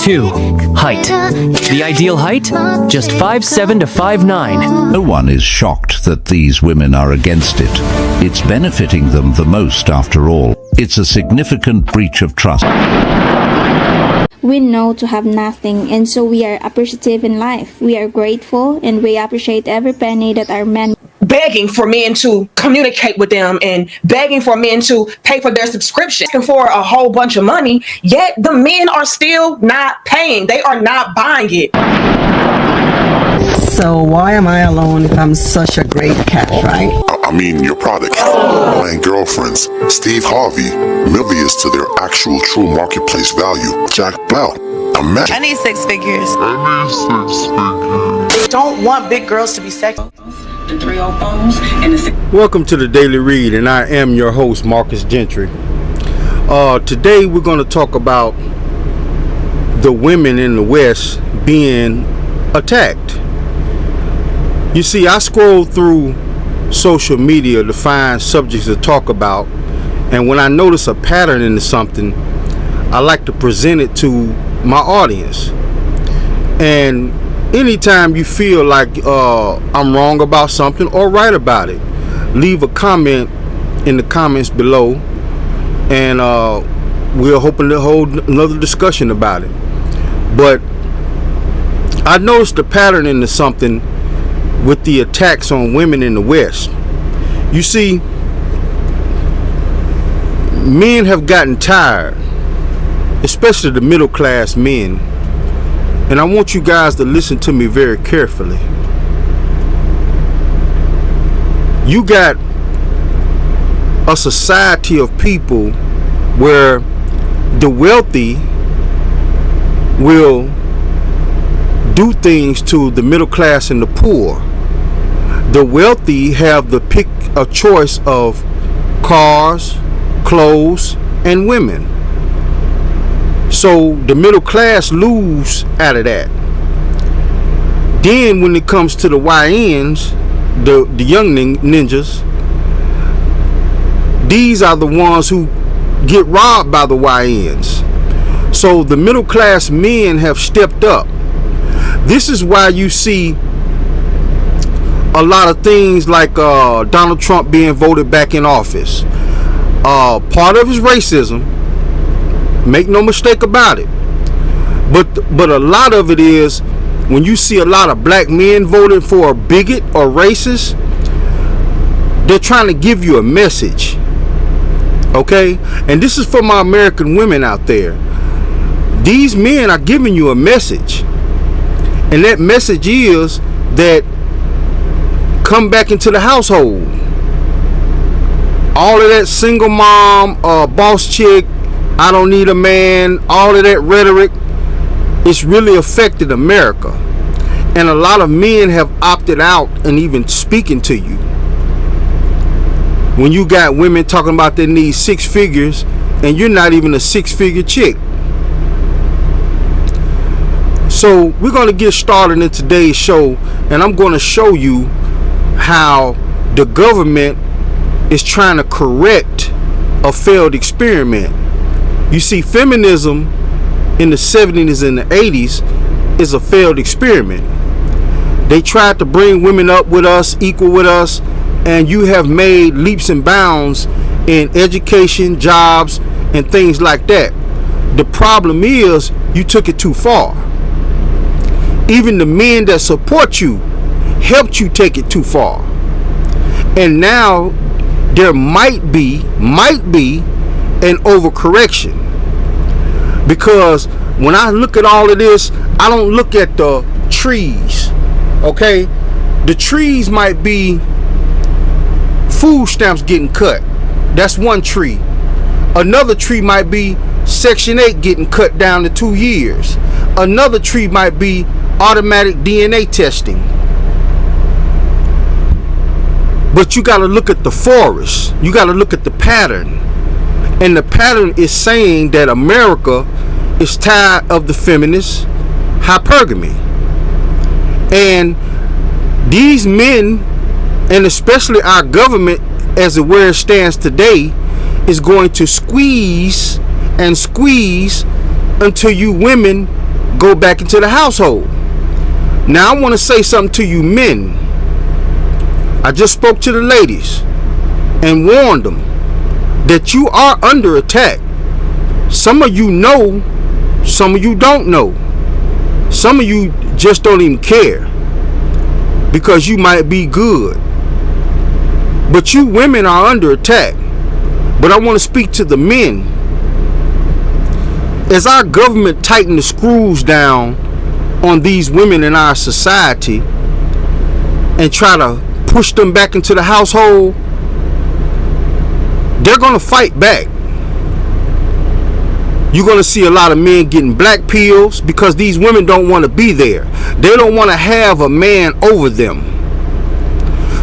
2. Height. The ideal height? Just 5'7" to 5'9". No one is shocked that these women are against it. It's benefiting them the most after all. It's a significant breach of trust. We know to have nothing, and so we are appreciative in life. We are grateful, and we appreciate every penny that our men begging for men to communicate with them and begging for men to pay for their subscription, asking for a whole bunch of money, yet the men are still not paying. They are not buying it. So why am I alone if I'm such a great catch, right? I mean, your product. Buying girlfriends. Steve Harvey, millions to their actual true marketplace value. Jack Bell, a man. I need 6 figures. Don't want big girls to be sexy. The 304s and the Welcome to the Daily Read, and I am your host, Marcus Gentry. Today we're going to talk about the women in the West being attacked. You see, I scroll through social media to find subjects to talk about, and when I notice a pattern in something, I like to present it to my audience. And anytime you feel like I'm wrong about something or right about it, leave a comment in the comments below, and we're hoping to hold another discussion about it. But I noticed a pattern into something with the attacks on women in the West. You see, men have gotten tired, especially the middle class men, and I want you guys to listen to me very carefully. You got a society of people where the wealthy will do things to the middle class and the poor. The wealthy have the pick a choice of cars, clothes, and women. So the middle class lose out of that. Then when it comes to the YNs, the young ninjas, these are the ones who get robbed by the YNs. So the middle class men have stepped up. This is why you see a lot of things like Donald Trump being voted back in office. Part of his racism, make no mistake about it, but a lot of it is when you see a lot of black men voting for a bigot or racist, they're trying to give you a message, okay? And this is for my American women out there. These men are giving you a message, and that message is that come back into the household. All of that single mom, boss chick, I don't need a man, all of that rhetoric, it's really affected America. And a lot of men have opted out and even speaking to you. When you got women talking about they need 6 figures and you're not even a 6-figure chick. So we're going to get started in today's show, and I'm going to show you how the government is trying to correct a failed experiment. You see, feminism in the 70s and the 80s is a failed experiment. They tried to bring women up with us, equal with us, and you have made leaps and bounds in education, jobs, and things like that. The problem is you took it too far. Even the men that support you helped you take it too far. And now there might be an overcorrection. Because when I look at all of this, I don't look at the trees, okay? The trees might be food stamps getting cut. That's one tree. Another tree might be Section 8 getting cut down to 2 years. Another tree might be automatic DNA testing. But you got to look at the forest. You got to look at the pattern. And the pattern is saying that America is tired of the feminist hypergamy. And these men, and especially our government as it where it stands today, is going to squeeze and squeeze until you women go back into the household. Now I want to say something to you men. I just spoke to the ladies and warned them that you are under attack. Some of you know, some of you don't know. Some of you just don't even care because you might be good. But you women are under attack. But I want to speak to the men. As our government tighten the screws down on these women in our society and try to push them back into the household, they're going to fight back. You're going to see a lot of men getting black pills because these women don't want to be there. They don't want to have a man over them.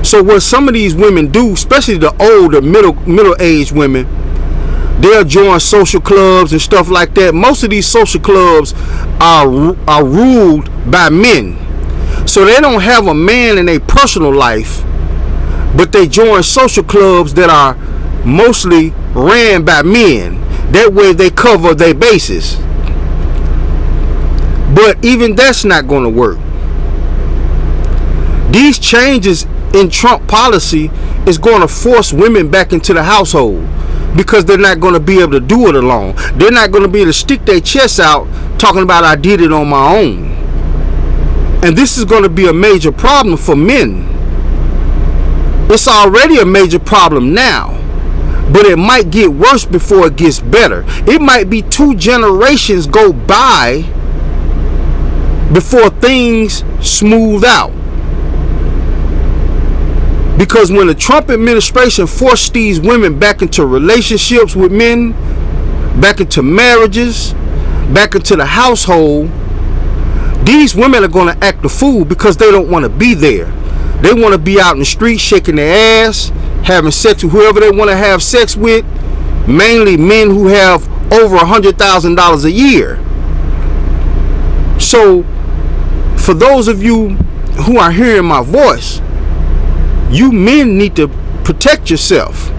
So what some of these women do, especially the older middle-aged women, they'll join social clubs and stuff like that. Most of these social clubs are ruled by men. So they don't have a man in their personal life, but they join social clubs that are mostly ran by men. That way they cover their bases. But even that's not going to work. These changes in Trump policy is going to force women back into the household because they're not going to be able to do it alone. They're not going to be able to stick their chests out talking about I did it on my own. And this is going to be a major problem for men. It's already a major problem now, but it might get worse before it gets better. It might be 2 generations go by before things smooth out. Because when the Trump administration forced these women back into relationships with men, back into marriages, back into the household, these women are going to act a fool because they don't want to be there. They want to be out in the street shaking their ass, having sex with whoever they want to have sex with, mainly men who have over $100,000 a year. So for those of you who are hearing my voice, you men need to protect yourself.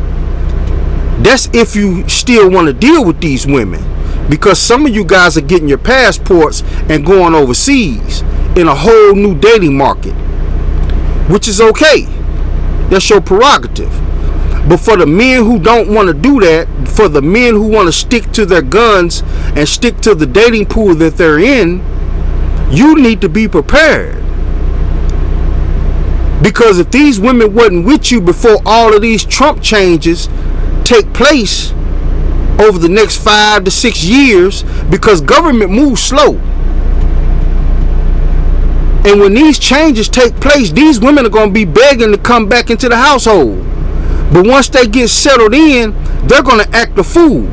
That's if you still want to deal with these women, because some of you guys are getting your passports and going overseas in a whole new dating market, which is okay. That's your prerogative. But for the men who don't want to do that, for the men who want to stick to their guns and stick to the dating pool that they're in, you need to be prepared. Because if these women wasn't with you before all of these Trump changes take place over the next 5 to 6 years, because government moves slow. And when these changes take place, these women are going to be begging to come back into the household. But once they get settled in, they're going to act a fool.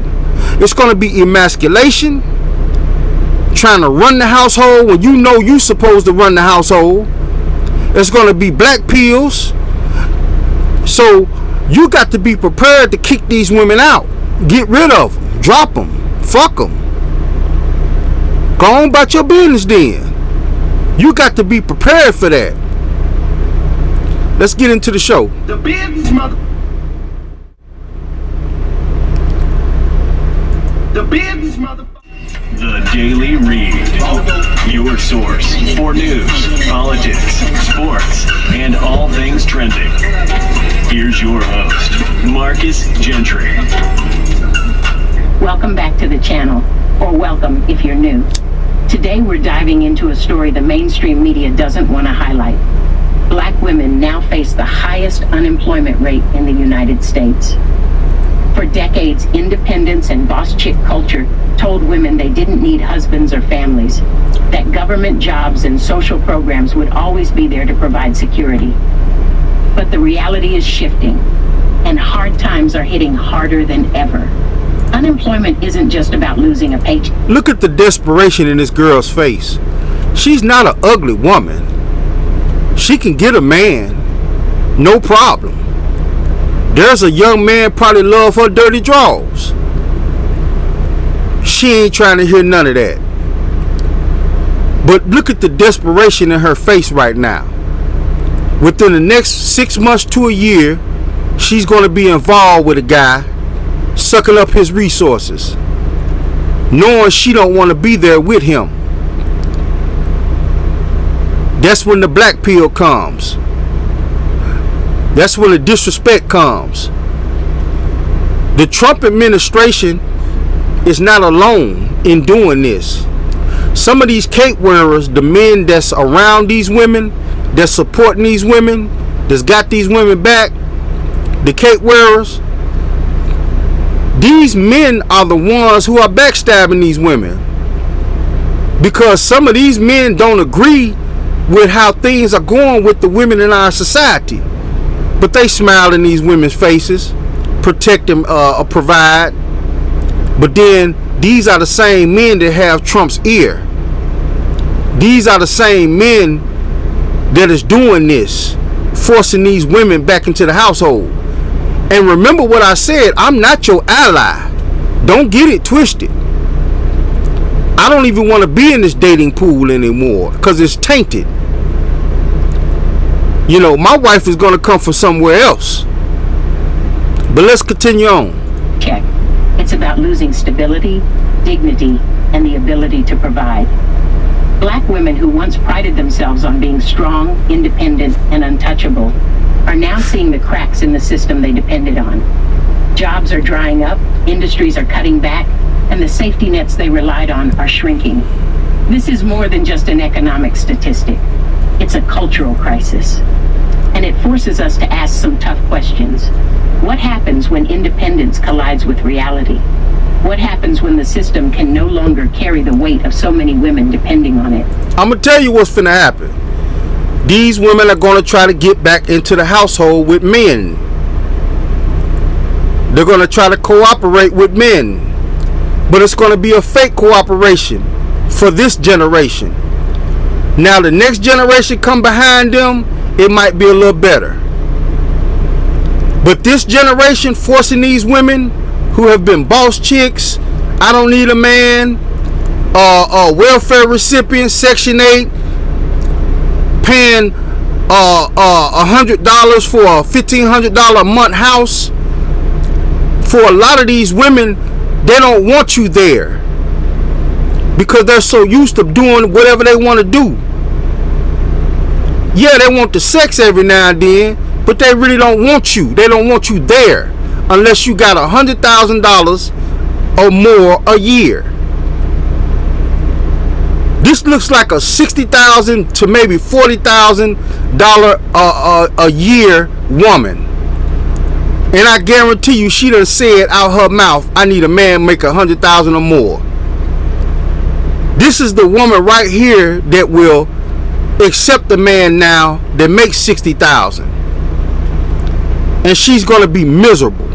It's going to be emasculation, trying to run the household when you know you're supposed to run the household. It's going to be black pills. So you got to be prepared to kick these women out. Get rid of them. Drop them. Fuck them. Go on about your business then. You got to be prepared for that. Let's get into the show. The business mother. The business mother. The Daily Read, your source for news, politics, sports, and all things trending. Here's your host, Marcus Gentry. Welcome back to the channel, or welcome if you're new. Today we're diving into a story the mainstream media doesn't want to highlight. Black women now face the highest unemployment rate in the United States. For decades, independence and boss chick culture told women they didn't need husbands or families, that government jobs and social programs would always be there to provide security. But the reality is shifting, and hard times are hitting harder than ever. Unemployment isn't just about losing a paycheck. Look at the desperation in this girl's face. She's not an ugly woman. She can get a man, no problem. There's a young man probably love her dirty drawers. She ain't trying to hear none of that. But look at the desperation in her face right now. Within the next 6 months to a year, she's going to be involved with a guy, sucking up his resources, knowing she don't want to be there with him. That's when the black pill comes. That's when the disrespect comes. The Trump administration is not alone in doing this. Some of these cape wearers, the men that's around these women, that's supporting these women, that's got these women back, the cape wearers, these men are the ones who are backstabbing these women. Because some of these men don't agree with how things are going with the women in our society. But they smile in these women's faces, protect them, provide. But then these are the same men that have Trump's ear. These are the same men that is doing this, forcing these women back into the household. And remember what I said, I'm not your ally. Don't get it twisted. I don't even want to be in this dating pool anymore because it's tainted. You know, my wife is going to come from somewhere else. But let's continue on. Check. It's about losing stability, dignity, and the ability to provide. Black women who once prided themselves on being strong, independent, and untouchable are now seeing the cracks in the system they depended on. Jobs are drying up, industries are cutting back, and the safety nets they relied on are shrinking. This is more than just an economic statistic. It's a cultural crisis. And it forces us to ask some tough questions. What happens when independence collides with reality? What happens when the system can no longer carry the weight of so many women depending on it? I'm going to tell you what's finna happen. These women are going to try to get back into the household with men. They're going to try to cooperate with men. But it's going to be a fake cooperation for this generation. Now the next generation come behind them, it might be a little better. But this generation forcing these women who have been boss chicks, I don't need a man, welfare recipients, Section 8, paying $100 for a $1,500 a month house. For a lot of these women, they don't want you there because they're so used to doing whatever they want to do. Yeah, they want the sex every now and then, but they really don't want you. They don't want you there unless you got $100,000 or more a year. This looks like a $60,000 to maybe $40,000 a year woman. And I guarantee you she done said out her mouth, I need a man make $100,000 or more. This is the woman right here that will accept the man now that makes $60,000. And she's going to be miserable.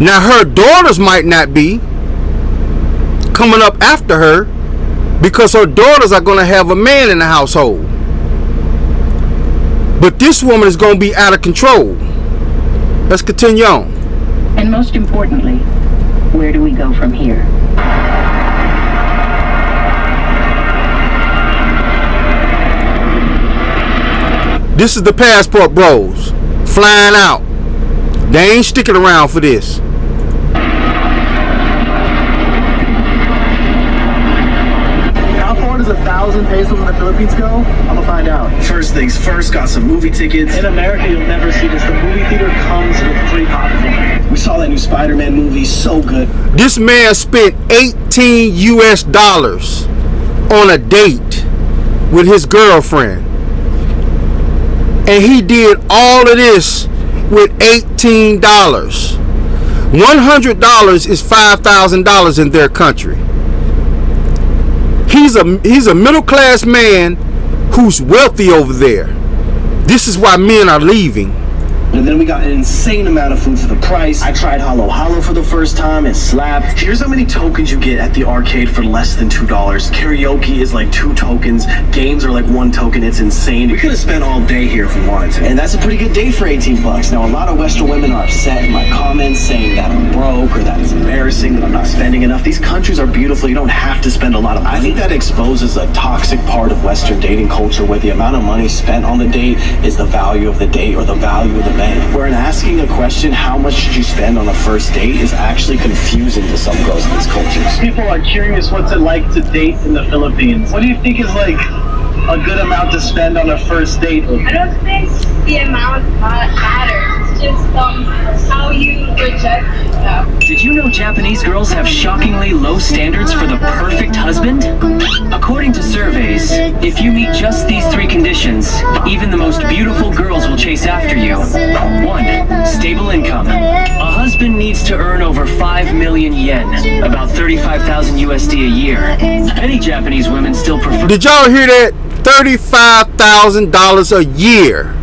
Now her daughters might not be coming up after her because her daughters are going to have a man in the household. But this woman is going to be out of control. Let's continue on. And most importantly, where do we go from here? This is the passport bros flying out. They ain't sticking around for this. How far does 1,000 pesos in the Philippines go? I'm gonna find out. First things first, got some movie tickets. In America, you'll never see this. The movie theater comes with free popcorn. We saw that new Spider-Man movie, so good. This man spent $18 US on a date with his girlfriend. And he did all of this with $18. $100 is $5,000 in their country. He's a middle-class man who's wealthy over there. This is why men are leaving. And then we got an insane amount of food for the price. I tried Halo Halo for the first time. It slapped. Here's how many tokens you get at the arcade for less than $2. Karaoke is like 2 tokens. Games are like 1 token. It's insane. We could have spent all day here if we wanted to. And that's a pretty good day for $18. Now, a lot of Western women are upset in my comments saying that I'm broke or that it's embarrassing that I'm not spending enough. These countries are beautiful. You don't have to spend a lot of money. I think that exposes a toxic part of Western dating culture where the amount of money spent on the date is the value of the date or the value of the man. Where in asking a question, how much should you spend on a first date, is actually confusing to some girls in these cultures. People are curious what's it like to date in the Philippines. What do you think is like a good amount to spend on a first date. I don't think the amount matters. It's just how you reject them. Did you know Japanese girls have shockingly low standards for the perfect husband? According to surveys, if you meet just these 3 conditions, even the most beautiful girls will chase after you. 1. Stable income. A husband needs to earn over 5 million yen, about 35,000 USD a year. Many Japanese women still prefer... Did y'all hear that? $35,000 a year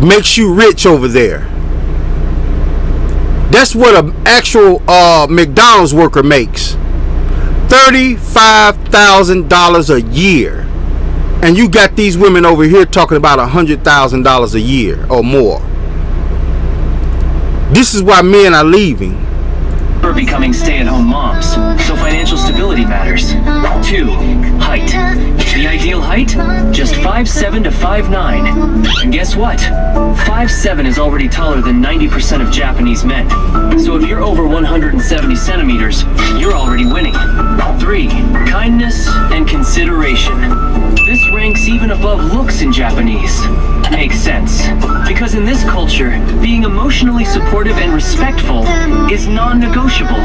makes you rich over there. That's what an actual McDonald's worker makes. $35,000 a year. And you got these women over here talking about $100,000 a year or more. This is why men are leaving. For becoming stay-at-home moms, so financial stability matters. 2. Height. The ideal height? Just 5'7" to 5'9". And guess what? 5'7" is already taller than 90% of Japanese men. So if you're over 170 centimeters, you're already winning. 3. Kindness and consideration. This ranks even above looks in Japanese. Makes sense. Because in this culture, being emotionally supportive and respectful is non-negotiable.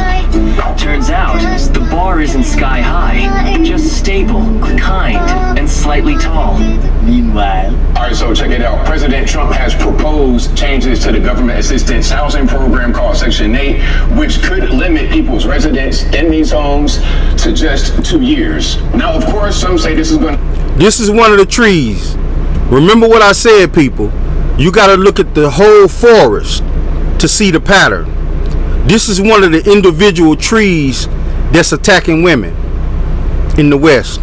Turns out, the bar isn't sky high, just stable, kind, and slightly tall. Meanwhile... Alright, so check it out. President Trump has proposed changes to the government assistance housing program called Section 8, which could limit people's residence in these homes to just 2 years. Now, of course, some say this is going to... This is one of the trees. Remember what I said, people. You got to look at the whole forest to see the pattern. This is one of the individual trees that's attacking women in the West.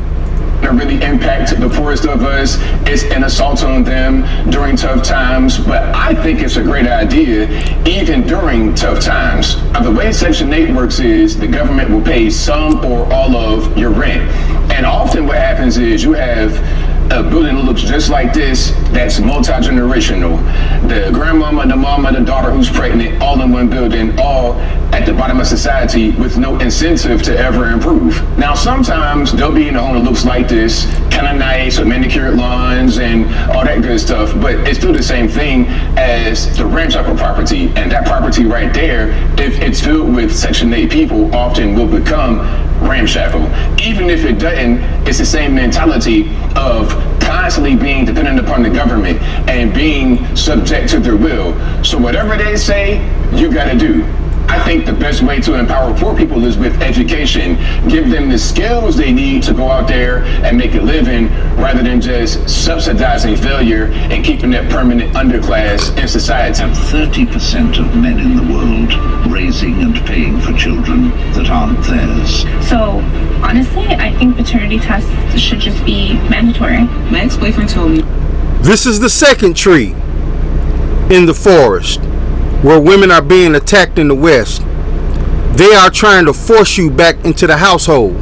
Really impact the poorest of us. It's an assault on them during tough times, but I think it's a great idea even during tough times. The way Section 8 works is the government will pay some or all of your rent. And often what happens is you have a building that looks just like this that's multi-generational. The grandmama, the mama, the daughter who's pregnant, all in one building, all at the bottom of society with no incentive to ever improve. Now, sometimes they'll be in a home that looks like this, kind of nice, with manicured lawns and all that good stuff, but it's still the same thing as the ramshackle property. And that property right there, if it's filled with Section 8 people, often will become ramshackle. Even if it doesn't, it's the same mentality of constantly being dependent upon the government and being subject to their will. So whatever they say, you gotta do. I think the best way to empower poor people is with education. Give them the skills they need to go out there and make a living, rather than just subsidizing failure and keeping that permanent underclass in society. Have 30% of men in the world raising and paying for children that aren't theirs. So, honestly, I think paternity tests should just be mandatory. My ex-boyfriend told me. This is the second tree in the forest where women are being attacked in the West. They are trying to force you back into the household.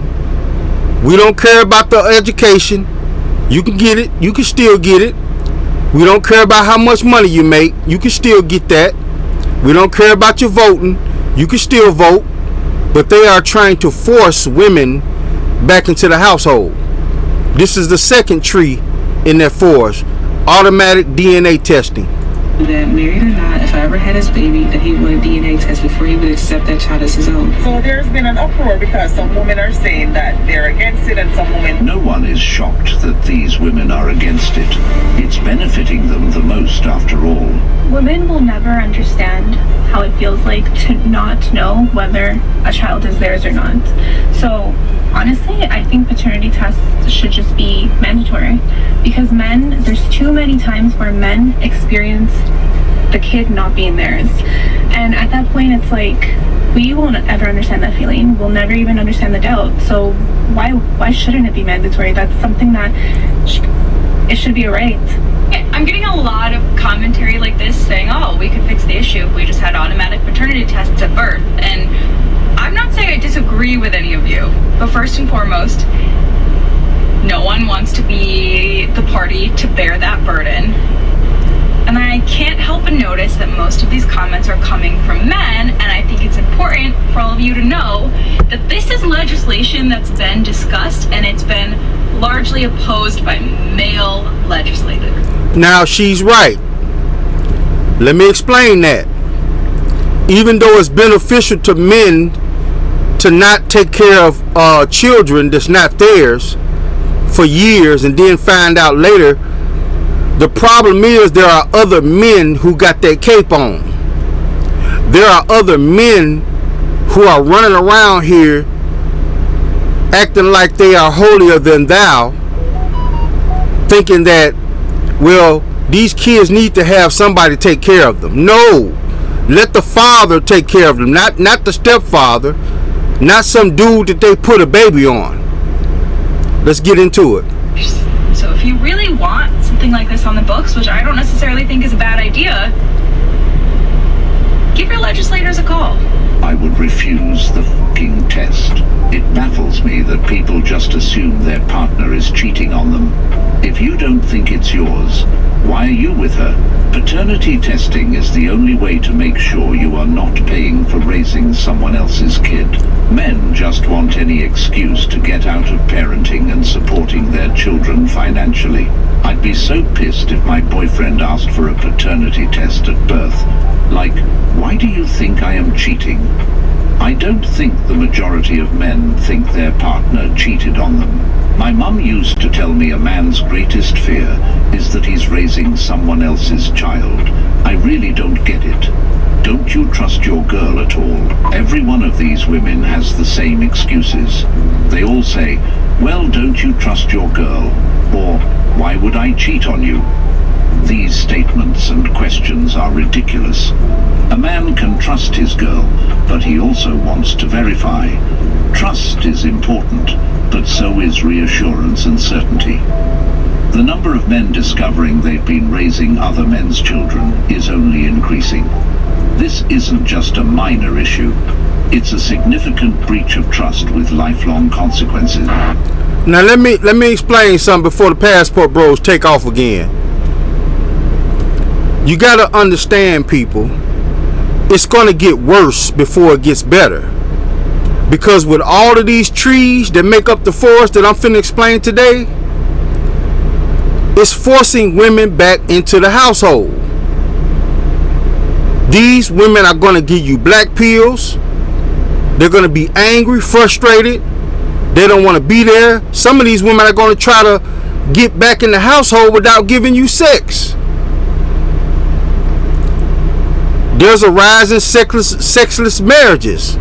We don't care about the education. You can get it. You can still get it. We don't care about how much money you make. You can still get that. We don't care about your voting. You can still vote. But they are trying to force women back into the household. This is the second tree in that forest. Automatic DNA testing. That married or not, if I ever had his baby, that he would DNA test before he would accept that child as his own. So there's been an uproar because some women are saying that they're against it and some women... No one is shocked that these women are against it. It's benefiting them the most after all. Women will never understand how it feels like to not know whether a child is theirs or not. So honestly, I think paternity tests should just be mandatory, because men, there's too many times where men experience the kid not being theirs, and at that point it's like we won't ever understand that feeling. We'll never even understand the doubt. So why shouldn't it be mandatory? That's something that it should be a right. I'm getting a lot of commentary like this saying, oh, we could fix the issue if we just had automatic paternity tests at birth. And I'm not saying I disagree with any of you, but first and foremost, no one wants to be the party to bear that burden. And I can't help but notice that most of these comments are coming from men, and I think it's important for all of you to know that this is legislation that's been discussed and it's been largely opposed by male legislators. Now she's right. Let me explain that. Even though it's beneficial to men to not take care of children that's not theirs for years and then find out later, the problem is there are other men who got that cape on. There are other men who are running around here acting like they are holier than thou, thinking that, well, these kids need to have somebody take care of them. No, let the father take care of them, not the stepfather, not some dude that they put a baby on. Let's get into it. So if you really want something like this on the books, which I don't necessarily think is a bad idea, give your legislators a call. I would refuse the fucking test. It baffles me that people just assume their partner is cheating on them. If you don't think it's yours, why are you with her? Paternity testing is the only way to make sure you are not paying for raising someone else's kid. Men just want any excuse to get out of parenting and supporting their children financially. I'd be so pissed if my boyfriend asked for a paternity test at birth. Like, why do you think I am cheating? I don't think the majority of men think their partner cheated on them. My mum used to tell me a man's greatest fear is that he's raising someone else's child. I really don't get it. Don't you trust your girl at all? Every one of these women has the same excuses. They all say, well, don't you trust your girl? Or, why would I cheat on you? These statements and questions are ridiculous. A man can trust his girl, but he also wants to verify. Trust is important, but so is reassurance and certainty. The number of men discovering they've been raising other men's children is only increasing. This isn't just a minor issue. It's a significant breach of trust with lifelong consequences. Now let me explain something before the passport bros take off again. You gotta understand, people, it's gonna get worse before it gets better. Because with all of these trees that make up the forest that I'm finna explain today, it's forcing women back into the household. These women are gonna give you black pills. They're gonna be angry, frustrated. They don't wanna be there. Some of these women are gonna try to get back in the household without giving you sex. There's a rise in sexless marriages,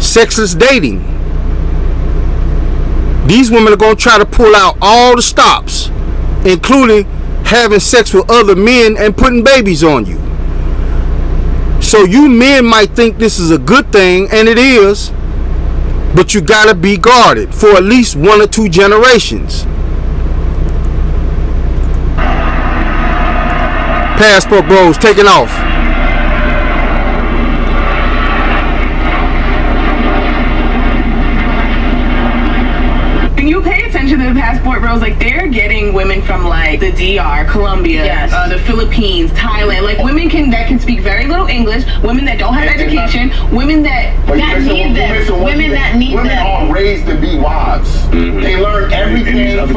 sexless dating. These women are going to try to pull out all the stops, including having sex with other men and putting babies on you. So you men might think this is a good thing, and it is, but you got to be guarded for at least 1 or 2 generations. Passport bros taking off. To the passport bros, like they're getting women from like the DR, Colombia, yes. The Philippines, Thailand, like women that can speak very little English, women that don't have education, women that need them, women that need them. Women are raised to be wives. Mm-hmm. They learn everything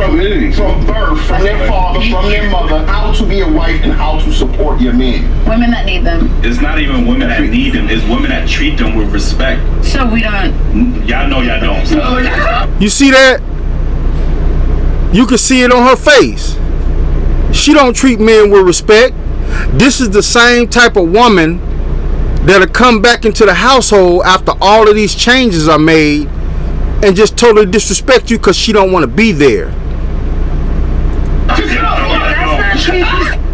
from birth, from their father, from their mother, how to be a wife and how to support your men. Women that need them. It's not even women that need them, it's women that treat them with respect. So we don't. Y'all know y'all don't. So. You see that? You can see it on her face. She don't treat men with respect. This is the same type of woman that'll come back into the household after all of these changes are made and just totally disrespect you because she don't want to be there.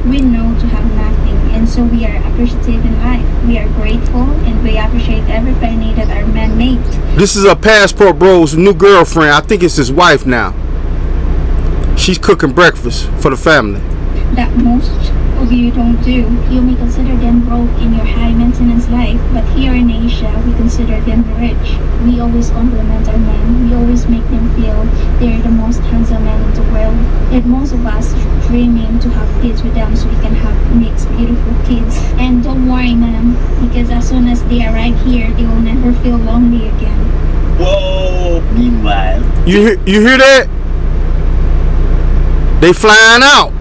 We know to have nothing, and so we are appreciative in life. We are grateful, and we appreciate every penny that our men make. This is a passport bro's new girlfriend. I think it's his wife now. She's cooking breakfast for the family. That most of you don't do. You may consider them broke in your high maintenance life, but here in Asia, we consider them rich. We always compliment our men. We always make them feel they're the most handsome men in the world. And most of us dreaming to have kids with them so we can have mixed beautiful kids. And don't worry, ma'am, because as soon as they arrive here, they will never feel lonely again. Whoa! Meanwhile, you hear that? They flying out.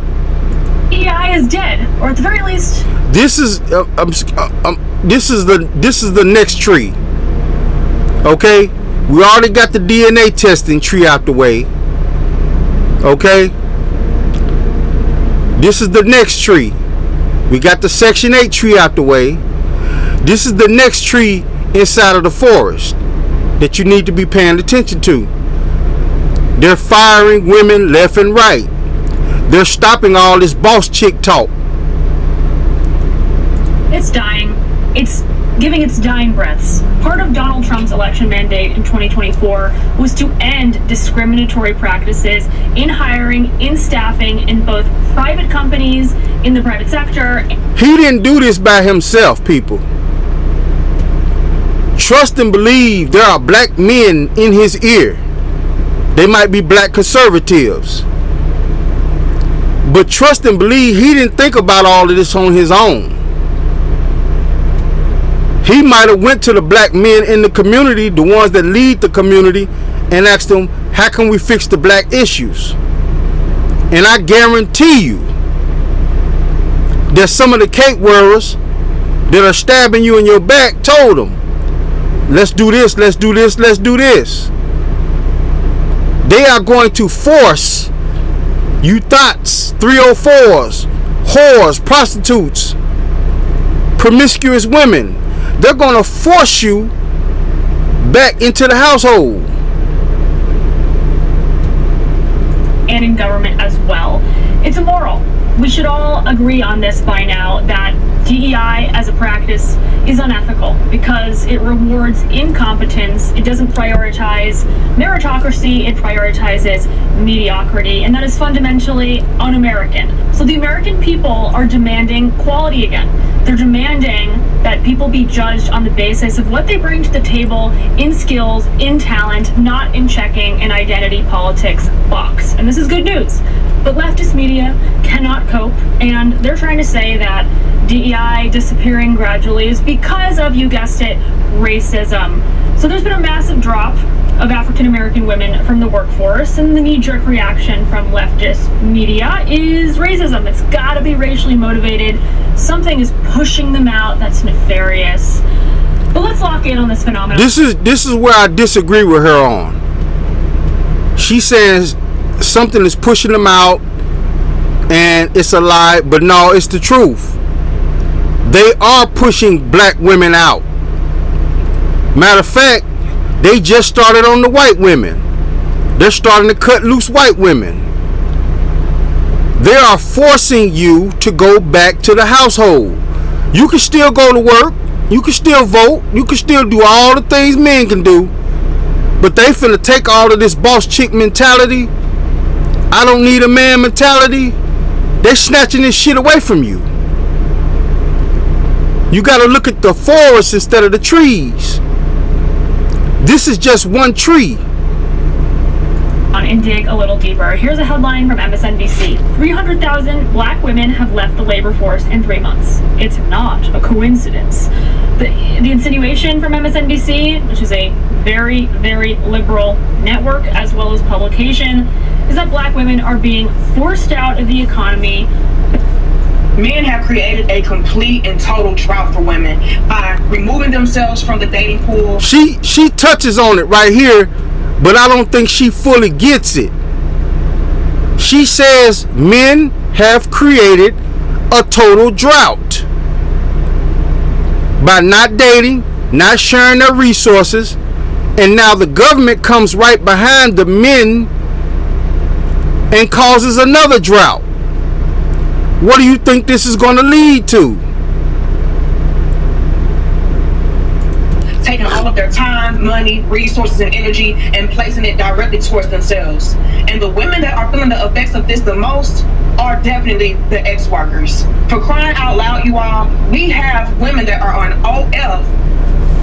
DEI is dead, or at the very least. This is the next tree. Okay, we already got the DNA testing tree out the way. Okay, this is the next tree. We got the Section 8 tree out the way. This is the next tree inside of the forest that you need to be paying attention to. They're firing women left and right. They're stopping all this boss chick talk. It's dying. It's giving its dying breaths. Part of Donald Trump's election mandate in 2024 was to end discriminatory practices in hiring, in staffing, in both private companies, in the private sector. He didn't do this by himself, people. Trust and believe there are black men in his ear. They might be black conservatives. But trust and believe he didn't think about all of this on his own. He might have went to the black men in the community, the ones that lead the community, and asked them, how can we fix the black issues? And I guarantee you that some of the cake wearers that are stabbing you in your back told them, let's do this, let's do this, let's do this. They are going to force you thots, 304s, whores, prostitutes, promiscuous women. They're going to force you back into the household. And in government as well. It's immoral. We should all agree on this by now that DEI as a practice is unethical because it rewards incompetence, it doesn't prioritize meritocracy, it prioritizes mediocrity, and that is fundamentally un-American. So the American people are demanding quality again. They're demanding that people be judged on the basis of what they bring to the table in skills, in talent, not in checking an identity politics box. And this is good news. But leftist media cannot cope, and they're trying to say that DEI disappearing gradually is because of, you guessed it, racism. So there's been a massive drop of African American women from the workforce, and the knee-jerk reaction from leftist media is racism. It's gotta be racially motivated. Something is pushing them out that's nefarious. But let's lock in on this phenomenon. This is where I disagree with her on. She says something is pushing them out and it's a lie, but no, it's the truth. They are pushing black women out. Matter of fact, they just started on the white women. They're starting to cut loose white women. They are forcing you to go back to the household. You can still go to work, you can still vote, you can still do all the things men can do, but they finna take all of this boss chick mentality, I don't need a man mentality. They're snatching this shit away from you. You gotta look at the forest instead of the trees. This is just one tree. And dig a little deeper. Here's a headline from MSNBC. 300,000 black women have left the labor force in 3 months. It's not a coincidence. The insinuation from MSNBC, which is a very, very liberal network as well as publication, is that black women are being forced out of the economy. Men have created a complete and total drought for women by removing themselves from the dating pool. She touches on it right here, but I don't think she fully gets it. She says men have created a total drought by not dating, not sharing their resources, and now the government comes right behind the men and causes another drought. What do you think this is going to lead to? Taking all of their time, money, resources, and energy and placing it directly towards themselves. And the women that are feeling the effects of this the most are definitely the ex-workers. For crying out loud, you all, we have women that are on OF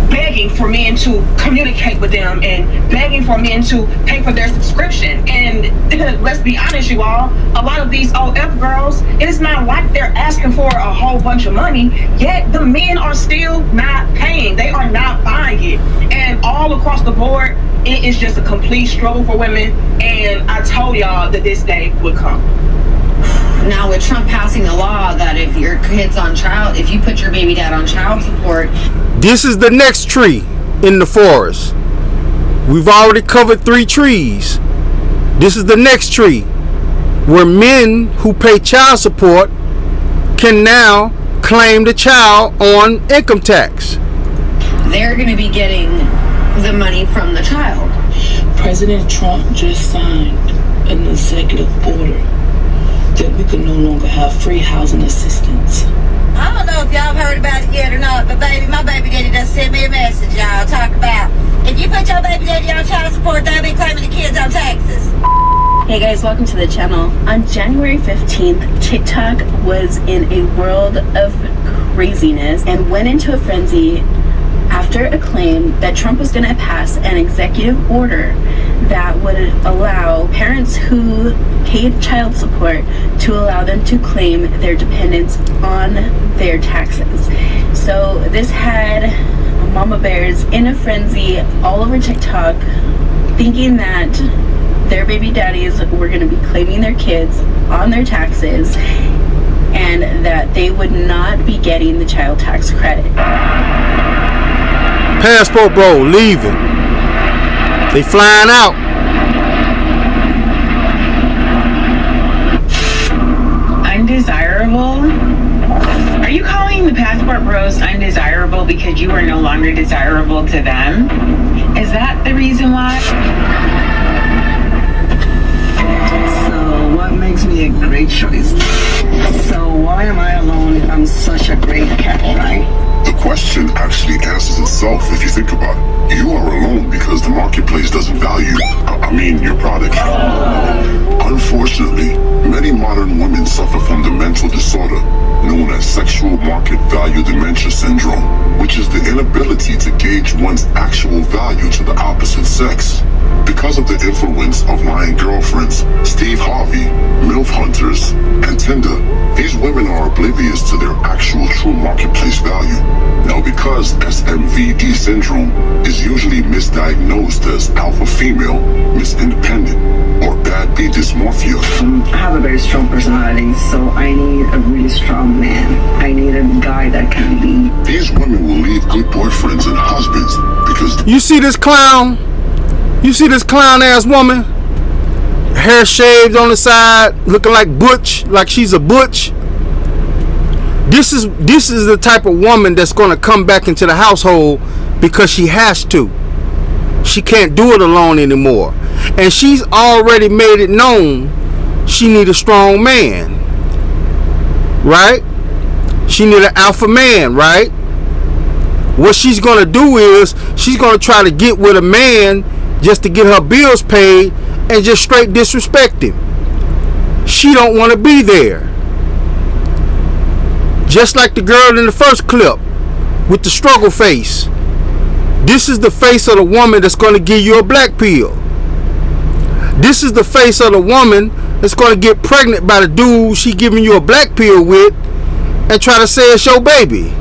begging for men to communicate with them and begging for men to pay for their subscription. And let's be honest, you all, a lot of these OF girls, it is not like they're asking for a whole bunch of money, yet the men are still not paying. They are not buying it. And all across the board, it is just a complete struggle for women. And I told y'all that this day would come. Now with Trump passing the law that if you put your baby dad on child support. This is the next tree in the forest. We've already covered 3 trees. This is the next tree where men who pay child support can now claim the child on income tax. They're going to be getting the money from the child. President Trump just signed an executive order that we can no longer have free housing assistance. I don't know if y'all have heard about it yet or not, but baby, my baby daddy just sent me a message, y'all. Talk about if you put your baby daddy on child support, they'll be claiming the kids on taxes. Hey guys, welcome to the channel. On January 15th, TikTok was in a world of craziness and went into a frenzy after a claim that Trump was going to pass an executive order that would allow parents who paid child support to allow them to claim their dependents on their taxes. So this had mama bears in a frenzy all over TikTok, thinking that their baby daddies were going to be claiming their kids on their taxes and that they would not be getting the child tax credit. Passport bro leaving. They flying out. Undesirable? Are you calling the passport bros undesirable because you are no longer desirable to them? Is that the reason why? So what makes me a great choice? So why am I alone if I'm such a great cat, right? The question actually answers itself if you think about it. You are alone because the marketplace doesn't value, your product. Unfortunately, many modern women suffer from the mental disorder known as sexual market value dementia syndrome, which is the inability to gauge one's actual value to the opposite sex. Because of the influence of lying girlfriends, Steve Harvey, MILF hunters, and Tinder, these women are oblivious to their actual true marketplace value. Now, because SMVD syndrome is usually misdiagnosed as alpha female, Miss Independent, or bad B dysmorphia. I have a very strong personality, so I need a really strong man. I need a guy that can lead. These women will leave good boyfriends and husbands because... You see this clown? You see this clown ass woman? Hair shaved on the side, looking like Butch, like she's a Butch. This is the type of woman that's gonna come back into the household because she has to. She can't do it alone anymore. And she's already made it known she need a strong man. Right? She need an alpha man, right? What she's gonna do is she's gonna try to get with a man just to get her bills paid and just straight disrespect him. She don't want to be there. Just like the girl in the first clip with the struggle face. This is the face of the woman that's going to give you a black pill. This is the face of the woman that's going to get pregnant by the dude she giving you a black pill with and try to say it's your baby.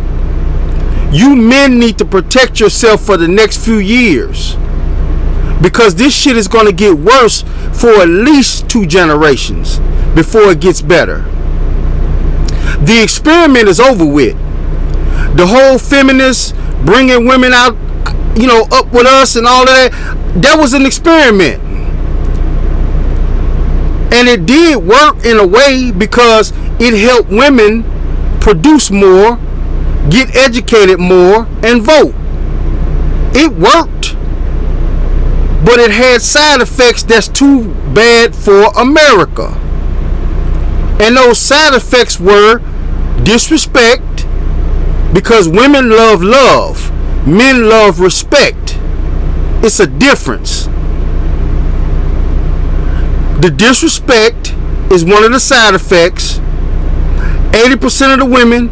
You men need to protect yourself for the next few years, because this shit is going to get worse for at least 2 generations before it gets better. The experiment is over with. The whole feminist bringing women out, up with us and all of that was an experiment. And it did work in a way because it helped women produce more, get educated more, and vote. It worked. But it had side effects that's too bad for America. And those side effects were disrespect, because women love love, men love respect. It's a difference. The disrespect is one of the side effects. 80% of the women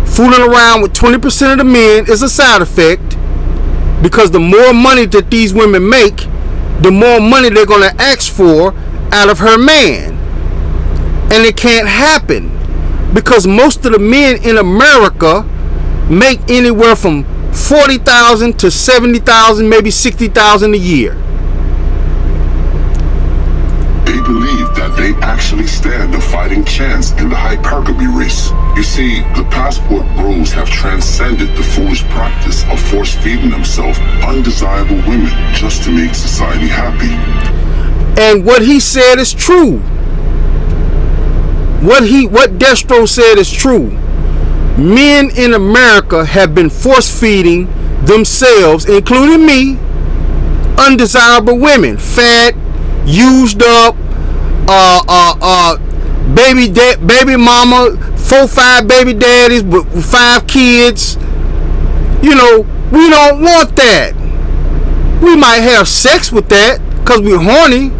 fooling around with 20% of the men is a side effect, because the more money that these women make, the more money they're going to ask for out of her man. And it can't happen because most of the men in America make anywhere from $40,000 to $70,000, maybe $60,000 a year. They believe that they actually stand a fighting chance in the hypergamy race. You see, the passport bros have transcended the foolish practice of force-feeding themselves undesirable women just to make society happy. And what he said is true. What Destro said is true. Men in America have been force-feeding themselves, including me, undesirable women, fat, used up, baby mama, 4-5 baby daddies with 5 kids. You know, we don't want that. We might have sex with that because we're horny,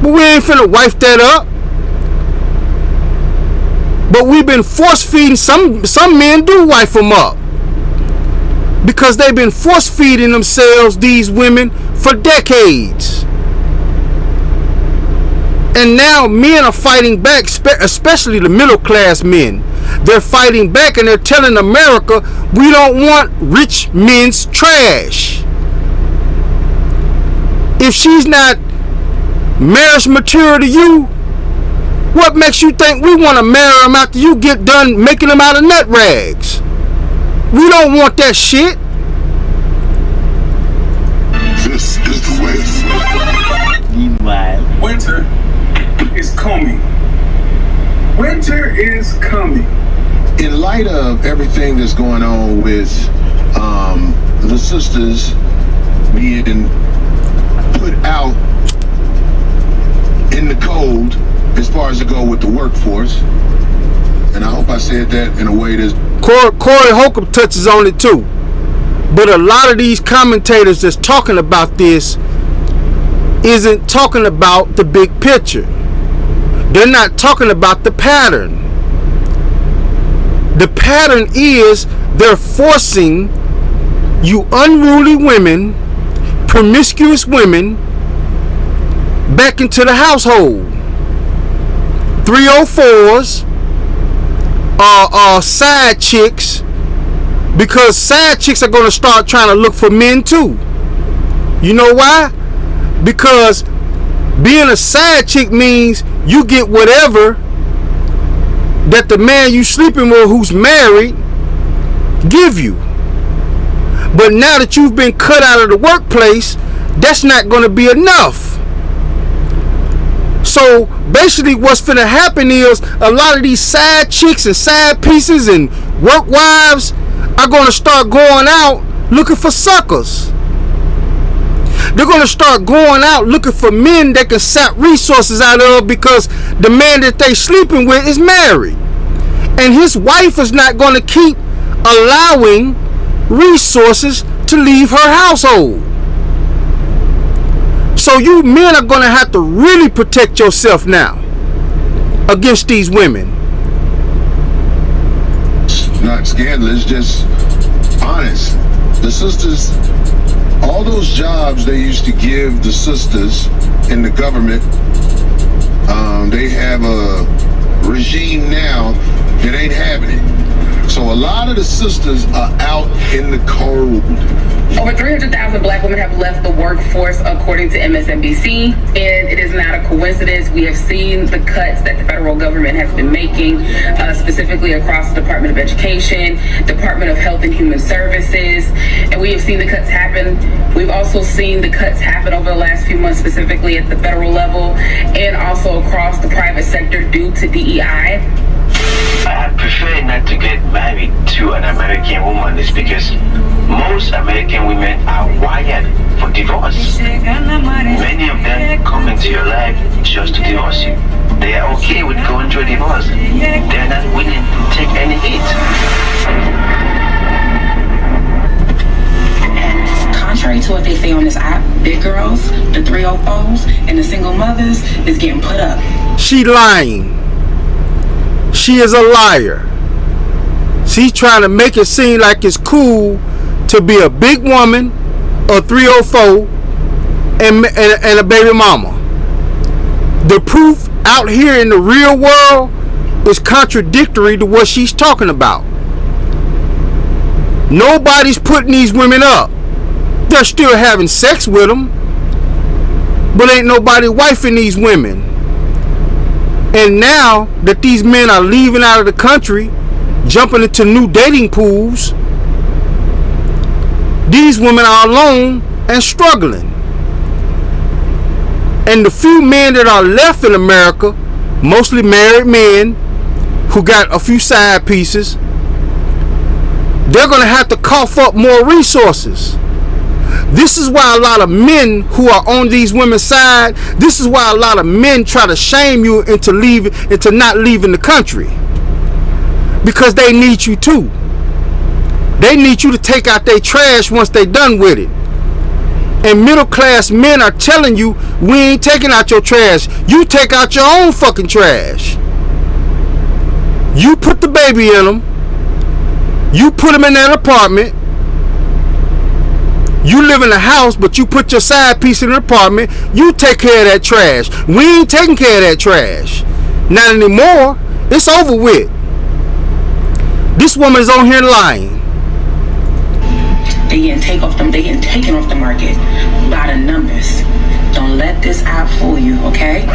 but we ain't finna wife that up. But we've been force feeding. Some men do wife them up because they've been force feeding themselves, these women, for decades. And now men are fighting back, especially the middle class men. They're fighting back and they're telling America, we don't want rich men's trash. If she's not marriage material to you, what makes you think we want to marry them after you get done making them out of nut rags? We don't want that shit. This is the way. Meanwhile, winter is coming. Winter is coming. In light of everything that's going on with the sisters being put out in the cold as far as to go with the workforce, and I hope I said that in a way that's... Corey Holcomb touches on it too. But a lot of these commentators that's talking about this isn't talking about the big picture. They're not talking about the pattern. The pattern is they're forcing you unruly women, promiscuous women, back into the household. 304s, side chicks, because side chicks are going to start trying to look for men too. You know why? Because being a side chick means you get whatever that the man you sleeping with who's married give you. But now that you've been cut out of the workplace, that's not going to be enough. So basically what's finna happen is a lot of these side chicks and side pieces and work wives are going to start going out looking for suckers. They're going to start going out looking for men that can sap resources out of, because the man that they sleeping with is married. And his wife is not going to keep allowing resources to leave her household. So you men are going to have to really protect yourself now against these women. It's not scandalous, just honest. The sisters, all those jobs they used to give the sisters in the government, they have a regime now that ain't having it. So a lot of the sisters are out in the cold. Over 300,000 black women have left the workforce, according to MSNBC, and it is not a coincidence. We have seen the cuts that the federal government has been making, specifically across the Department of Education, Department of Health and Human Services, and we have seen the cuts happen. We've also seen the cuts happen over the last few months, specifically at the federal level and also across the private sector due to DEI. I prefer not to get married to an American woman, is because most American women are wired for divorce. Many of them come into your life just to divorce you. They are okay with going through a divorce. They are not willing to take any heat. Contrary to what they say on this app, big girls, the 304s, and the single mothers is getting put up. She lying. She is a liar. She's trying to make it seem like it's cool to be a big woman, a 304, and a baby mama. The proof out here in the real world is contradictory to what she's talking about. Nobody's putting these women up. They're still having sex with them, but ain't nobody wifing these women. And now that these men are leaving out of the country, jumping into new dating pools, these women are alone and struggling. And the few men that are left in America, mostly married men who got a few side pieces, they're going to have to cough up more resources. This is why a lot of men who are on these women's side, this is why a lot of men try to shame you into not leaving the country. Because they need you too. They need you to take out their trash once they're done with it. And middle class men are telling you, we ain't taking out your trash. You take out your own fucking trash. You put the baby in them. You put them in that apartment. You live in a house, but you put your side piece in an apartment. You take care of that trash. We ain't taking care of that trash. Not anymore. It's over with. This woman's on here lying. They getting taken off the market by the numbers. Don't let this app fool you, okay?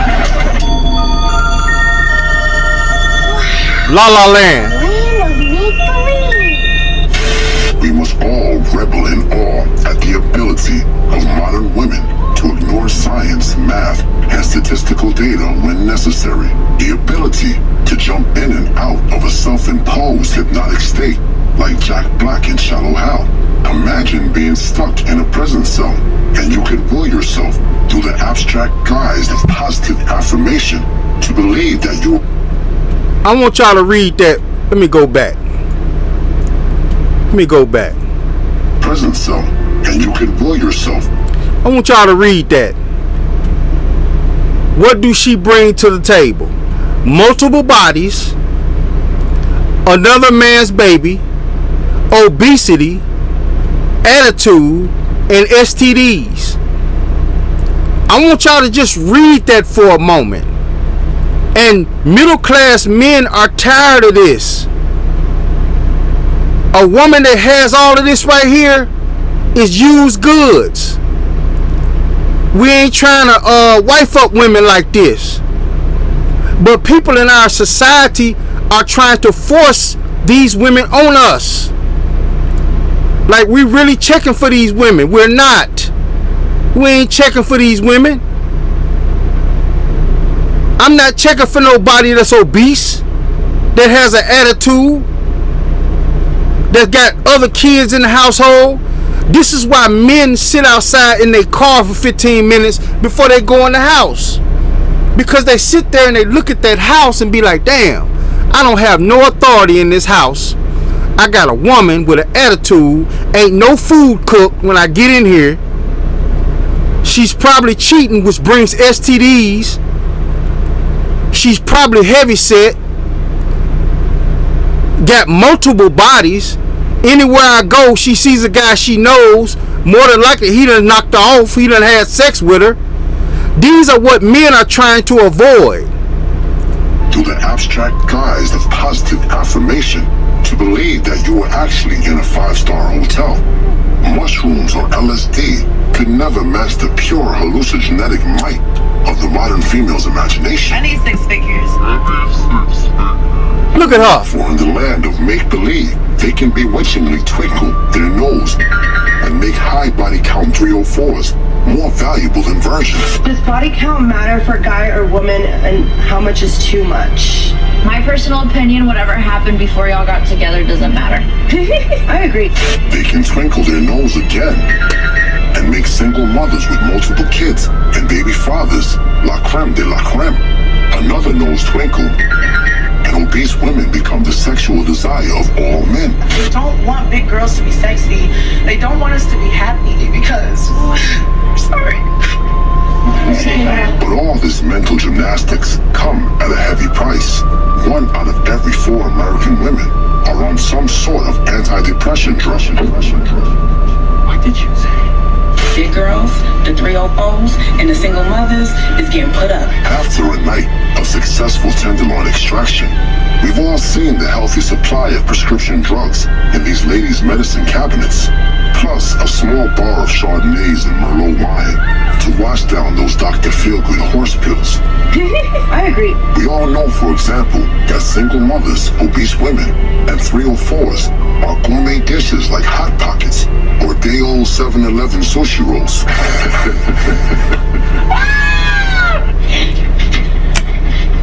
La La Land. We must all rebel in awe at the ability of modern women to ignore science, math, and statistical data when necessary. The ability to jump in and out of a self-imposed hypnotic state like Jack Black in Shallow Hal. Imagine being stuck in a prison cell and you could will yourself through the abstract guise of positive affirmation to believe that you... I want y'all to read that. Let me go back. Prison cell and you could will yourself. I want y'all to read that. What do she bring to the table? Multiple bodies, another man's baby, obesity, attitude, and STDs. I want y'all to just read that for a moment. And middle class men are tired of this. A woman that has all of this right here is used goods. We ain't trying to wife up women like this. But people in our society are trying to force these women on us. Like we really checking for these women. We're not. We ain't checking for these women. I'm not checking for nobody that's obese, that has an attitude, that got other kids in the household. This is why men sit outside in their car for 15 minutes before they go in the house. Because they sit there and they look at that house and be like, damn, I don't have no authority in this house. I got a woman with an attitude. Ain't no food cooked when I get in here. She's probably cheating, which brings STDs. She's probably heavy set. Got multiple bodies. Anywhere I go, she sees a guy she knows. More than likely, he done knocked her off. He done had sex with her. These are what men are trying to avoid. Through the abstract guise of positive affirmation to believe that you are actually in a 5-star hotel. Mushrooms or LSD could never match the pure hallucinogenic might of the modern female's imagination. I need 6 figures. Look at her. For in the land of make-believe, they can bewitchingly twinkle their nose and make high body count 304s more valuable than virgins. Does body count matter for guy or woman, and how much is too much? My personal opinion, whatever happened before y'all got together doesn't matter. I agree. They can twinkle their nose again and make single mothers with multiple kids and baby fathers la creme de la creme. Another nose twinkle, and obese women become the sexual desire of all men. They don't want big girls to be sexy. They don't want us to be happy because... Sorry. But all this mental gymnastics come at a heavy price. 1 out of every 4 American women are on some sort of antidepressant drug. What did you say? Big girls, the 304s, and the single mothers is getting put up. After a night of successful tenderloin extraction, we've all seen the healthy supply of prescription drugs in these ladies' medicine cabinets, plus a small bar of Chardonnays and Merlot wine to wash down those Dr. Feelgood horse pills. I agree. We all know, for example, that single mothers, obese women, and 304s are gourmet dishes like Hot Pockets or day-old 7-Eleven sushi rolls.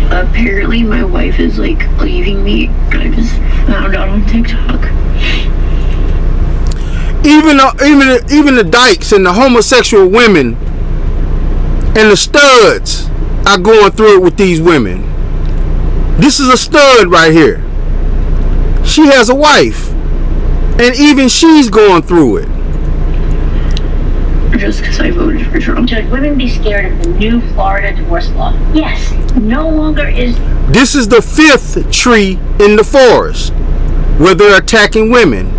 Apparently my wife is like leaving me. I just found out on TikTok. Even the dykes and the homosexual women and the studs are going through it with these women. This is a stud right here. She has a wife, and even she's going through it. Just because I voted for Trump. Should women be scared of the new Florida divorce law? Yes. No longer is. This is the 5th tree in the forest where they're attacking women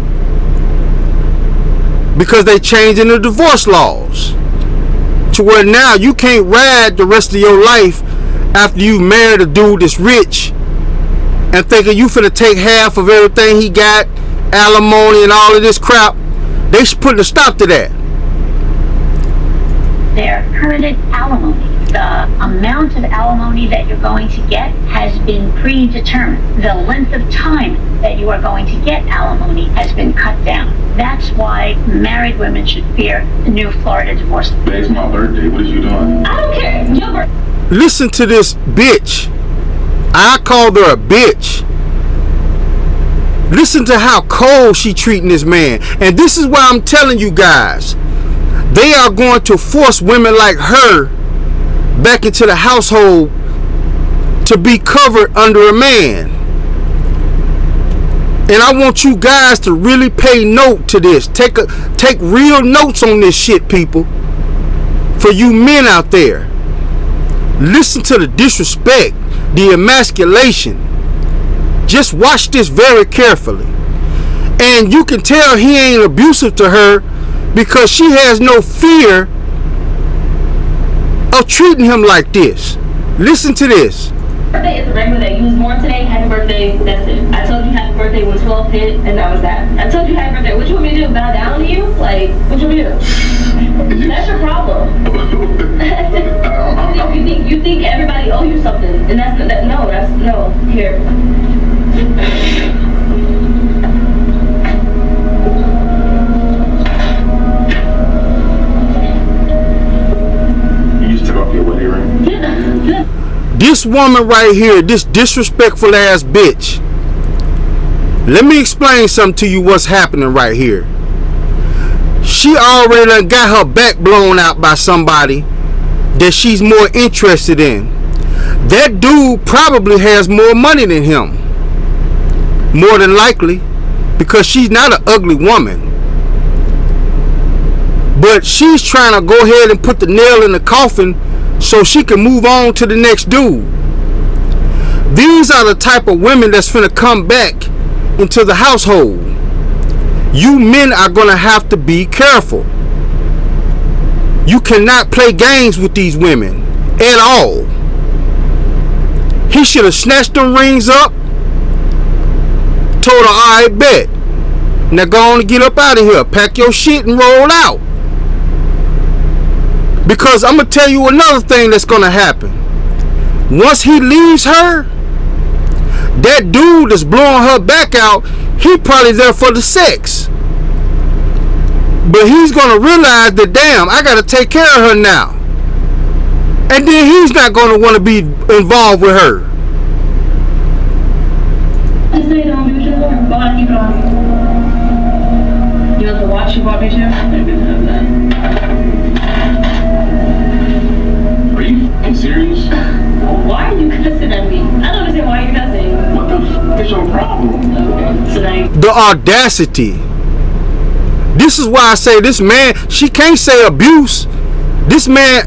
because they changing the divorce laws to where now you can't ride the rest of your life after you've married a dude that's rich and thinking you finna take half of everything he got, alimony and all of this crap. They should put a stop to that. Their permanent alimony. The amount of alimony that you're going to get has been predetermined. The length of time that you are going to get alimony has been cut down. That's why married women should fear the new Florida divorce. Today's my birthday. What is you doing? I don't care. Your birthday. Listen to this bitch. I called her a bitch. Listen to how cold she treating this man. And this is why I'm telling you guys, they are going to force women like her back into the household to be covered under a man. And I want you guys to really pay note to this. Take real notes on this shit, people. For you men out there. Listen to the disrespect, the emasculation. Just watch this very carefully. And you can tell he ain't abusive to her because she has no fear of treating him like this. Listen to this. Birthday is a regular day. You was born today, happy birthday, that's it. I told you happy birthday when 12 hit, and that was that. I told you happy birthday. What you want me to do? Bow down to you? Like, what you want me to do? That's your problem. you think everybody owe you something, and that's no, here. You just took off your wedding ring? Yeah. This woman right here, this disrespectful ass bitch. Let me explain something to you what's happening right here. She already done got her back blown out by somebody that she's more interested in. That dude probably has more money than him. More than likely. Because she's not an ugly woman. But she's trying to go ahead and put the nail in the coffin so she can move on to the next dude. These are the type of women that's finna come back into the household. You men are gonna have to be careful. You cannot play games with these women at all. He should have snatched them rings up, told her, alright, bet. Now go on and get up out of here. Pack your shit and roll out. Because I'm going to tell you another thing that's going to happen. Once he leaves her, that dude that's blowing her back out, he probably there for the sex. But he's going to realize that, damn, I got to take care of her now. And then he's not going to want to be involved with her. Just say don't do shit. Go ahead, keep it on. You want the watch you bought me too? I can have that. Are you f***ing serious? Why are you cussing at me? I don't understand why you're cussing. What the f*** is your problem? Okay, so now The audacity. This is why I say this man, she can't say abuse. This man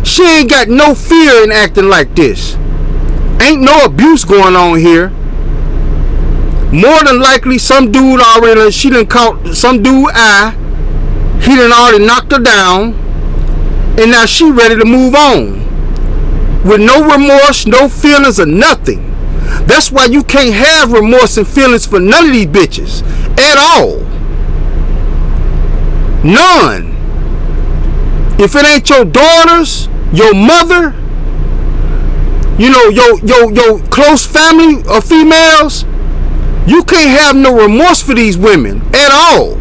she ain't got no fear in acting like this. Ain't no abuse going on here. More than likely some dude already, she done caught some dude eye. He done already knocked her down. And now she ready to move on. With no remorse, no feelings or nothing. That's why you can't have remorse and feelings for none of these bitches. At all. None. If it ain't your daughters, your mother, you know, your close family of females, you can't have no remorse for these women at all.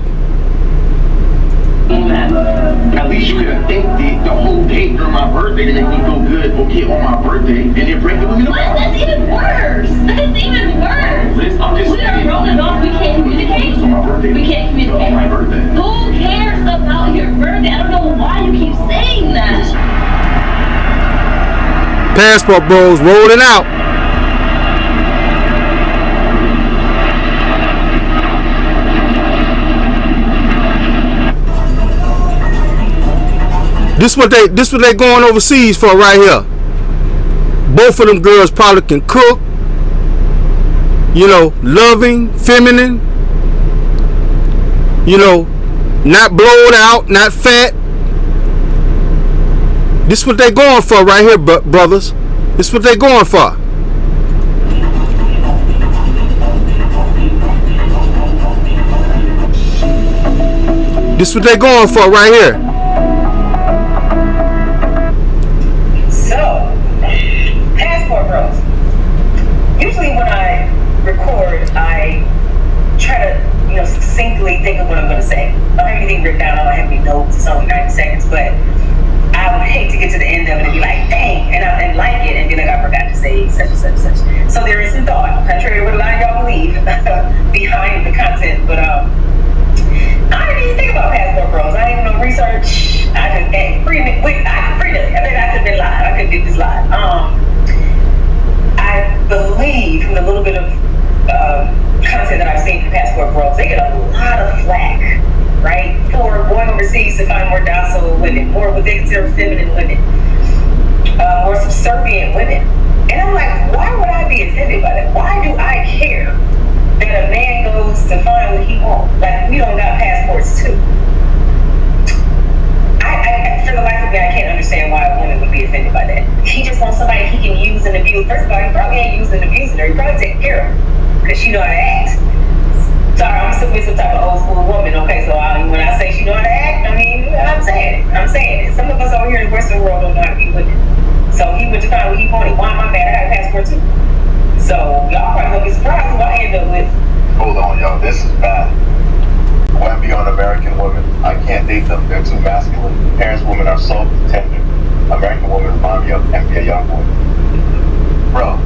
At least you could have thanked the whole day during my birthday to make me feel good, okay, on my birthday, and then break it with me. That's even worse. That's even worse. Liz, I'm just we are grown adults. We can't communicate. on my birthday. We can't communicate. On my birthday. Who cares about your birthday? I don't know why you keep saying that. Passport bros rolling out. This what they going overseas for right here. Both of them girls probably can cook, you know, loving, feminine, you know, not blowed out, not fat. This what they going for right here, brothers. This what they going for. This what they going for right here. Passport bros. Usually when I record, I try to, you know, succinctly think of what I'm going to say. I don't have anything written down. I don't have any notes. It's only 90 seconds, but I would hate to get to the end of it and be like, dang, and like it and be like, I forgot to say such and such and such. So there is some thought, contrary to what a lot of y'all believe, behind the content. But I didn't even think about Passport bros. I didn't even know research. I could freely. I could have been live. I could do this live. I believe from the little bit of content that I've seen from Passport bros, they get a lot of flack, right, for going overseas to find more docile women, more what they consider feminine women, more subservient women. And I'm like, why would I be offended by that? Why do I care that a man goes to find what he wants? Like, we don't got passports too. For the life of me, I can't understand why a woman would be offended by that. He just wants somebody he can use and abuse. First of all, he probably ain't using and abusing her. He probably taking care of her because she know how to act. Sorry, I'm assuming some type of old school woman. Okay, so when I say she know how to act, I mean, I'm saying it. Some of us over here in the Western world don't know how to be women. So he went to find what he wanted. Why am I mad? I got a passport too. So y'all probably gonna be surprised who I end up with. Hold on, y'all. This is bad. Went beyond American women. I can't date them. They're too masculine. Parents' women are soft and tender. American women remind me of NBA Youngboy. Bro,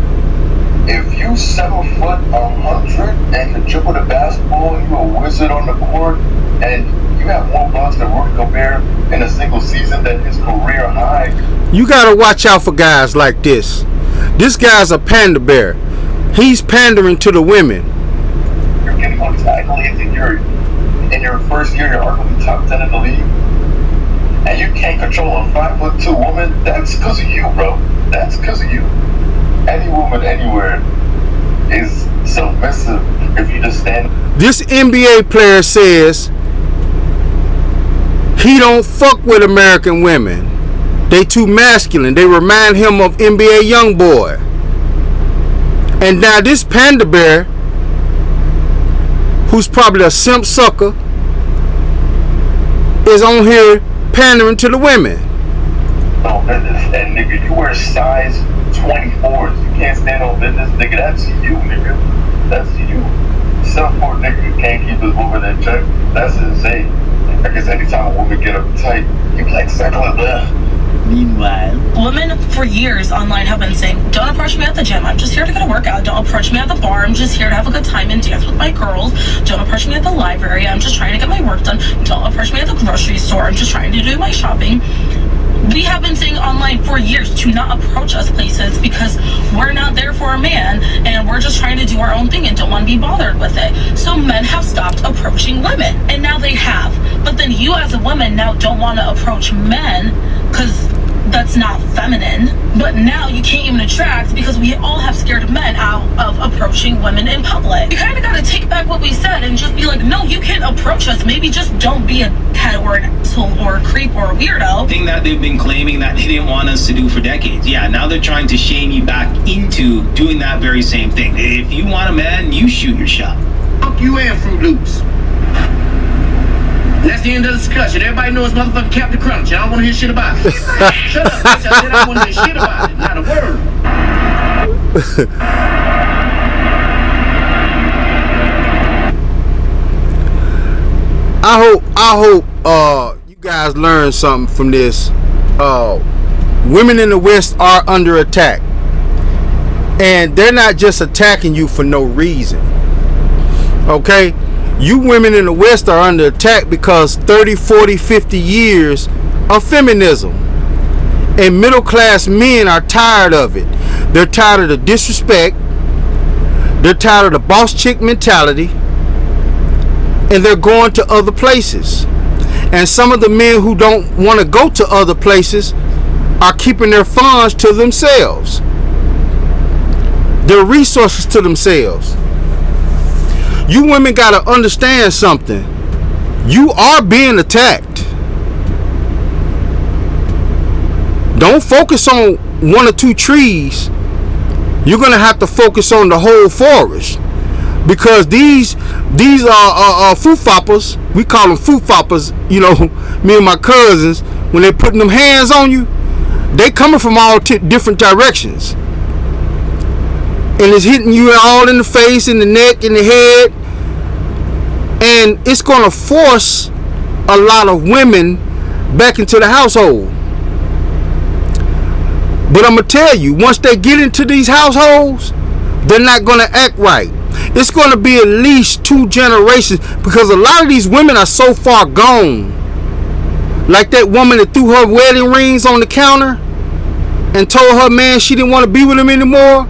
if you 7 foot 100 and can dribble the basketball, you a wizard on the court, and you have more blocks than Rudy Gobert in a single season than his career high. You gotta watch out for guys like this. This guy's a panda bear. He's pandering to the women. You're getting on accolades in your first year, you're arguably top 10 in the league, and you can't control a 5'2" woman. That's because of you, bro. That's because of you. Any woman anywhere is submissive if you just stand. This NBA player says he don't fuck with American women. They too masculine. They remind him of NBA Youngboy. And now this panda bear, who's probably a simp sucker, is on here pandering to the women. No business. And nigga, you wear size 24s. You can't stand on business, nigga. That's you, nigga. That's you. Some poor nigga who can't keep his woman in check. That's insane. I guess anytime a woman get up tight, you be like, circle it there. Meanwhile, women for years online have been saying, don't approach me at the gym, I'm just here to get a workout. Don't approach me at the bar, I'm just here to have a good time and dance with my girls. Don't approach me at the library, I'm just trying to get my work done. Don't approach me at the grocery store, I'm just trying to do my shopping. We have been saying online for years to not approach us places because we're not there for a man and we're just trying to do our own thing and don't want to be bothered with it. So men have stopped approaching women, and now they have. But then you as a woman now don't want to approach men because that's not feminine. But now you can't even attract because we all have scared men out of approaching women in public. You kind of got to take back what we said and just be like, no, you can't approach us. Maybe just don't be a cat or an asshole or a creep or a weirdo. Thing that they've been claiming that they didn't want us to do for decades. Yeah, now they're trying to shame you back into doing that very same thing. If you want a man, you shoot your shot. Fuck you and Fruit Loops. That's the end of the discussion. Everybody knows motherfucking Captain Crunch. I don't want to hear shit about it. Shut up, bitch. I said I don't want to hear shit about it. Not a word. I hope you guys learned something from this. Women in the West are under attack, and they're not just attacking you for no reason. Okay, you women in the West are under attack because 30, 40, 50 years of feminism, and middle class men are tired of it. They're tired of the disrespect, they're tired of the boss chick mentality, and they're going to other places. And some of the men who don't want to go to other places are keeping their funds to themselves, their resources to themselves. You women got to understand something. You are being attacked. Don't focus on one or two trees. You're going to have to focus on the whole forest. Because these are foo-foppers. We call them foo-foppers. You know, me and my cousins, when they're putting them hands on you, they coming from all different directions. And it's hitting you all in the face, in the neck, in the head. And it's going to force a lot of women back into the household. But I'm going to tell you, once they get into these households, they're not going to act right. It's going to be at least 2 generations, because a lot of these women are so far gone. Like that woman that threw her wedding rings on the counter and told her man she didn't want to be with him anymore,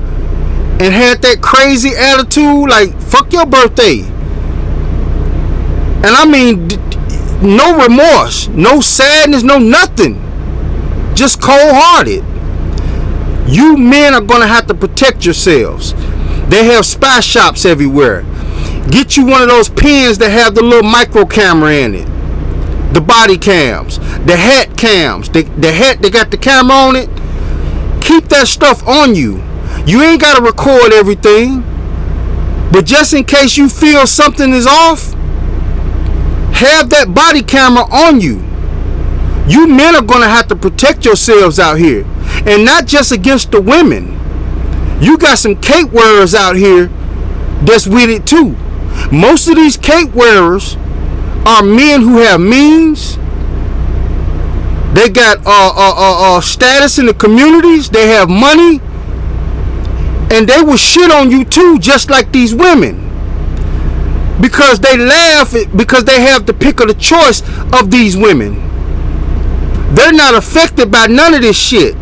and had that crazy attitude like, fuck your birthday. And I mean, no remorse, no sadness, no nothing. Just cold-hearted. You men are going to have to protect yourselves. They have spy shops everywhere. Get you one of those pens that have the little micro camera in it. The body cams. The hat cams. The hat that got the camera on it. Keep that stuff on you. You ain't got to record everything. But just in case you feel something is off, have that body camera on you. You men are going to have to protect yourselves out here. And not just against the women. You got some cape wearers out here that's with it too. Most of these cape wearers are men who have means. They got status in the communities. They have money. And they will shit on you too, just like these women. Because they laugh because they have the pick of the choice of these women. They're not affected by none of this shit.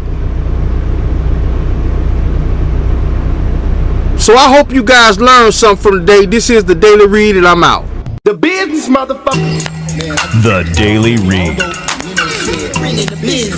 So I hope you guys learned something from today. This is the Daily Read, and I'm out. The business, motherfucker. The Daily Read. Bring it to business.